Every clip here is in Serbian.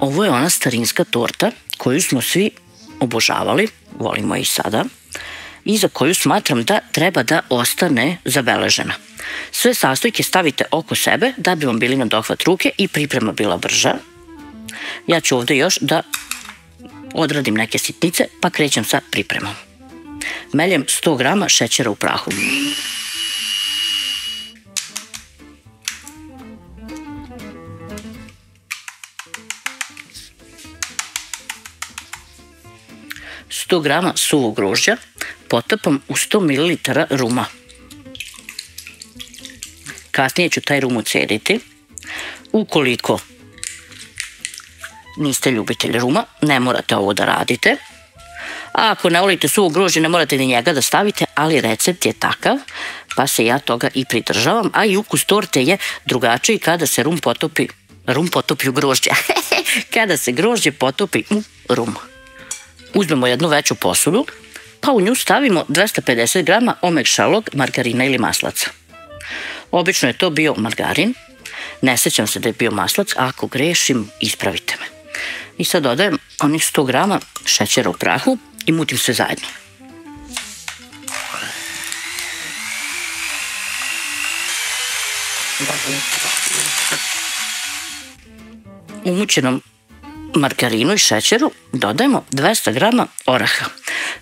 ovo je ona starinska torta koju smo svi obožavali, volimo i sada, i za koju smatram da treba da ostane zabeležena. Sve sastojke stavite oko sebe da bi vam bili na dohvat ruke i priprema bila brža. Ja ću ovde još da odradim neke sitnice, pa krećem sa pripremom. Meljem 100 grama šećera u prahu. Sto grama suvog grožđa potapam u 100 ml ruma. Kasnije ću taj rum ucediti. Ukoliko niste ljubitelj ruma, ne morate ovo da radite. A ako ne volite suvo grožđe, ne morate ni njega da stavite, ali recept je takav, pa se ja toga i pridržavam. A i ukus torte je drugačiji kada se rum potopi u grožđe. Kada se grožđe potopi u rum. Uzmemo jednu veću posudu, pa u nju stavimo 250 grama omekšalog margarina ili maslaca. Obično je to bio margarin, ne sećam se da je bio maslac, a ako grešim, ispravite me. I sad dodajem onih 100 grama šećera u prahu i mutim sve zajedno. Umućenom margarinu i šećeru dodajemo 200 grama oraha.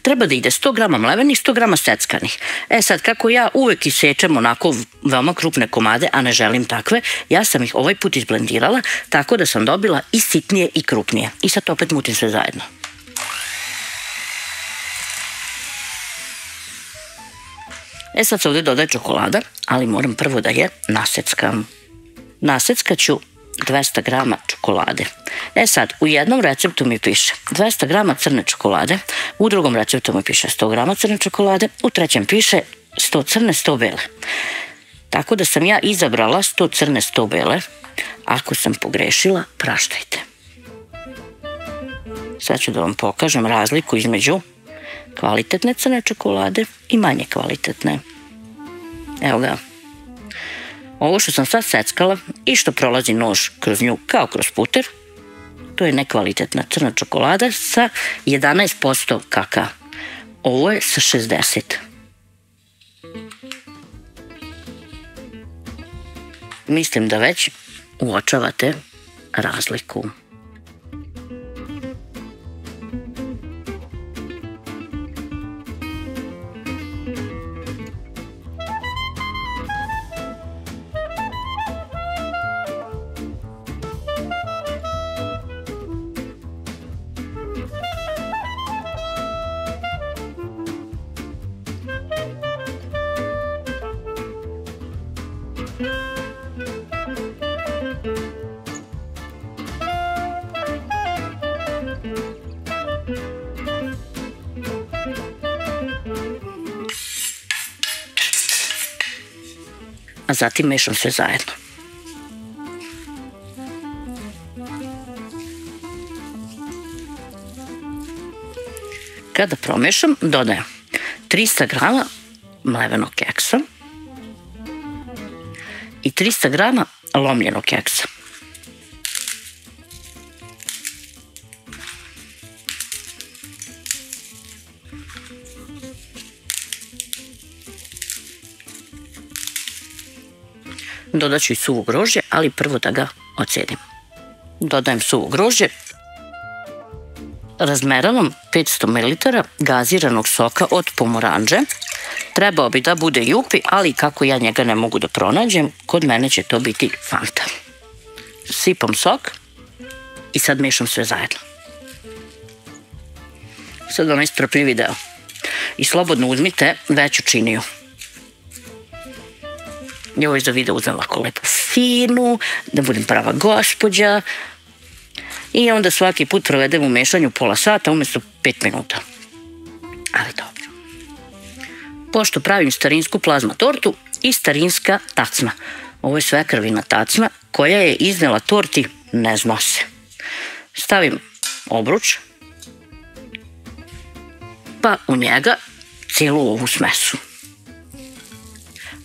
Treba da ide 100 grama mlevenih, 100 grama seckanih. Sad, kako ja uvek isečem onako veoma krupne komade, a ne želim takve, ja sam ih ovaj put izblendirala, tako da sam dobila i sitnije i krupnije. I sad opet mutim sve zajedno. Sad se ovde dodaje čokolada, ali moram prvo da je naseckam. Naseckaću 200 grama čokolade. Sad, u jednom receptu mi piše 200 grama crne čokolade, u drugom receptu mi piše 100 grama crne čokolade, u trećem piše 100 crne, 100 bele. Tako da sam ja izabrala 100 crne, 100 bele. Ako sam pogrešila, praštajte. Sad ću da vam pokažem razliku između kvalitetne crne čokolade i manje kvalitetne. Evo ga. Ovo što sam sad seckala i što prolazi nož kroz nju kao kroz puter, to je nekvalitetna crna čokolada sa 11% kakaa. Ovo je sa 60%. Mislim da već uočavate razliku. A zatim mešam sve zajedno. Kada promešam, dodajem 300 grama mlevenog keksa i 300 grama lomljenog keksa. Dodat ću i suvo grožđe, ali prvo da ga odcedim. Dodajem suvo grožđe. Razmeravam 500 ml gaziranog soka od pomoranđe. Trebao bi da bude jupi, ali kako ja njega ne mogu da pronađem, kod mene će to biti Fanta. Sipam sok i sad mešam sve zajedno. Sad onaj strpljivi deo. I slobodno uzmite veću činiju. I ovo je za video uzmem ovako lepo finu, da budem prava gospođa. I onda svaki put provedem u mešanju pola sata umjesto 5 minuta. Ali dobro. Pošto pravim starinsku plazma tortu i starinska tacna. Ovo je svekrvina tacna koja je iznela torti ne zna se. Stavim obruč, pa u njega cijelu ovu smesu.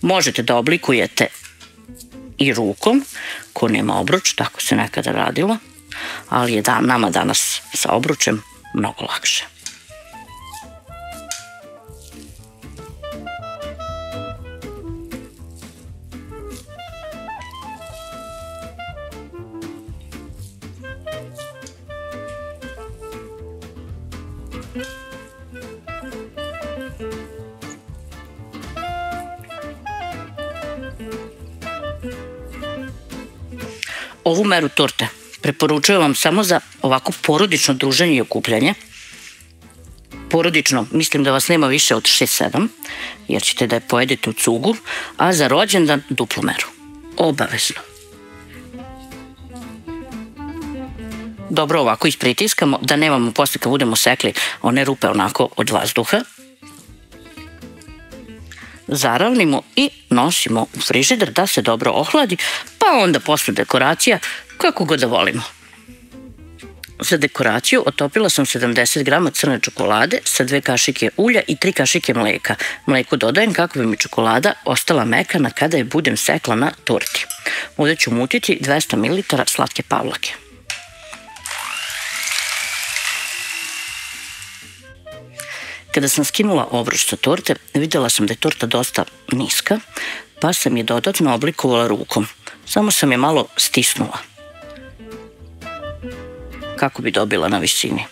Možete da oblikujete i rukom, ko nema obruč, tako se nekada radilo, ali je nama danas sa obručem mnogo lakše. Ovu meru torte preporučujem vam samo za ovako porodično druženje i okupljanje. Porodično, mislim da vas nema više od 6-7, jer ćete da je pojedete u cugu, a za rođendan duplu meru. Obavezno. Dobro ovako ispritiskamo, da nemamo posle kad budemo sekli one rupe onako od vazduha. Zaravnimo i nosimo u frižider da se dobro ohladi, pa onda posle dekoracija kako god da volimo. Za dekoraciju otopila sam 70 grama crne čokolade sa 2 kašike ulja i 3 kašike mleka. Mleko dodajem kako bi mi čokolada ostala mekana kada je budem sekla na torti. Ovdje ću umutiti 200 ml slatke pavlake. Kada sam skinula obruč sa torte, vidjela sam da je torta dosta niska, pa sam je dodatno oblikovala rukom. Samo sam je malo stisnula kako bi dobila na visini.